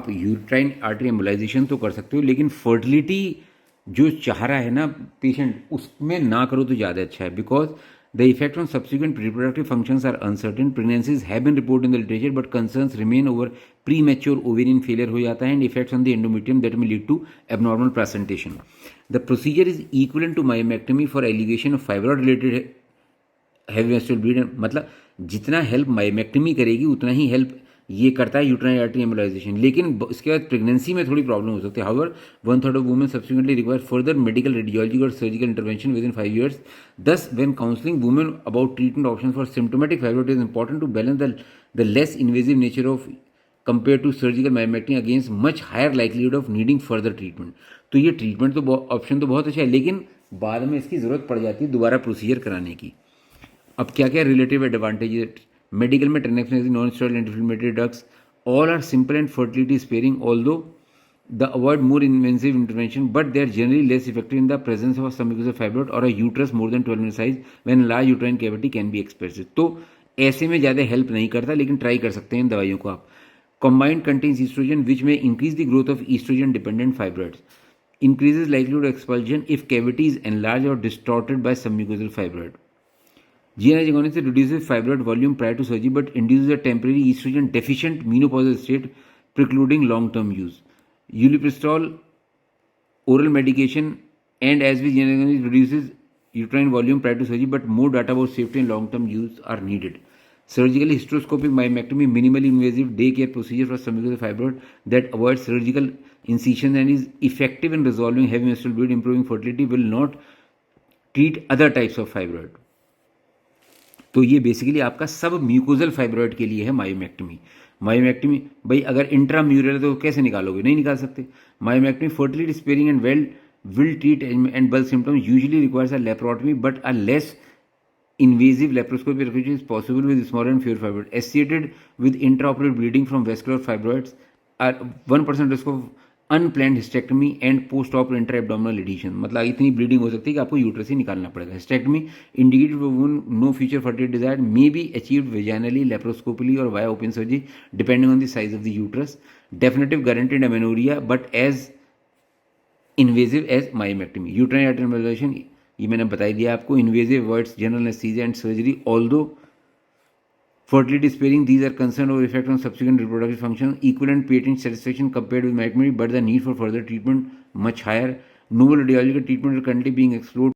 आप uterine artery embolisation तो कर सकते हो, लेकिन फर्टिलिटी जो चाह रहा है ना पेशेंट, उसमें ना करो तो ज़्यादा अच्छा है, because the effect on subsequent reproductive functions are uncertain. Pregnancies have been report in the literature but concerns remain over premature ovarian failure हो जाता है and effects on the endometrium that में lead to abnormal presentation. The procedure is equivalent to myomectomy for alleviation of fibroid related heavy menstrual bleed. मतलब जितना help myomectomy करेगी उतना ही help ये करता है यूट्राइन आर्टरी एम्बोलाइजेशन. लेकिन इसके बाद प्रेगनेंसी में थोड़ी प्रॉब्लम हो सकती है. However 1/3 of women subsequently require further medical radiology और surgical intervention within 5 years. Thus, when counseling women about treatment options for symptomatic fibroid, it is important to balance the less invasive nature of compared to surgical myomectomy against much higher likelihood of needing further treatment. तो ये treatment तो option तो बहुत अच्छा है, लेकिन बाद में इसकी ज़रूरत पड़ जाती है दोबारा प्रोसीजर कराने की. अब क्या क्या रिलेटिव एडवांटेज मेडिकल में टेनेक्सनेसिस, non steroid anti inflammatory drugs all are simple and fertility sparing although the avoid more invasive intervention but they are generally less effective in the presence of submucosal fibroid और a uterus more than 12 size when large uterine cavity can be expressive. तो ऐसे में ज़्यादा help नहीं करता, लेकिन try कर सकते हैं इन दवाइयों को आप. Combined contains estrogen which may increase the growth of estrogen dependent fibroids. Increases likelihood of expulsion if cavity is enlarged or distorted by submucosal fibroid. GnRH agonist reduces fibroid volume prior to surgery but induces a temporary estrogen deficient menopausal state precluding long term use. Ulipristal oral medication and as with GnRH agonist reduces uterine volume prior to surgery but more data about safety and long term use are needed. Surgically hysteroscopic myomectomy, minimally invasive day care procedure for submucosal fibroid that avoids surgical incision and is effective in resolving heavy menstrual bleed, improving fertility, will not treat other types of fibroid. तो ये basically आपका सब mucosal fibroid के लिए है myomectomy. Myomectomy भाई अगर intramural है तो कैसे निकालोगे? नहीं निकाल सकते. Myomectomy fertility sparing and well will treat and bulk symptoms, usually requires a laparotomy but a less invasive laparoscopic resection is possible with smaller and fewer fibroids. Associated with intraoperative bleeding from vascular fibroids are 1% risk of unplanned hysterectomy and post op inter abdominal adhesion. मतलब इतनी bleeding हो सकती है कि आपको uterus ही निकालना पड़ेगा. Hysterectomy indicated for women no future fertility desire may be achieved vaginally, laparoscopically और via open surgery depending on the size of the uterus. Definitive guaranteed amenorrhoea but as invasive as myomectomy. Uterine artery embolization ये मैंने बता दिया आपको. Invasive words general anaesthesia and surgery although fertility sparing, these are concerned over effect on subsequent reproductive function. Equivalent patent satisfaction compared with myectomy, but the need for further treatment much higher. Novel radiological treatment are currently being explored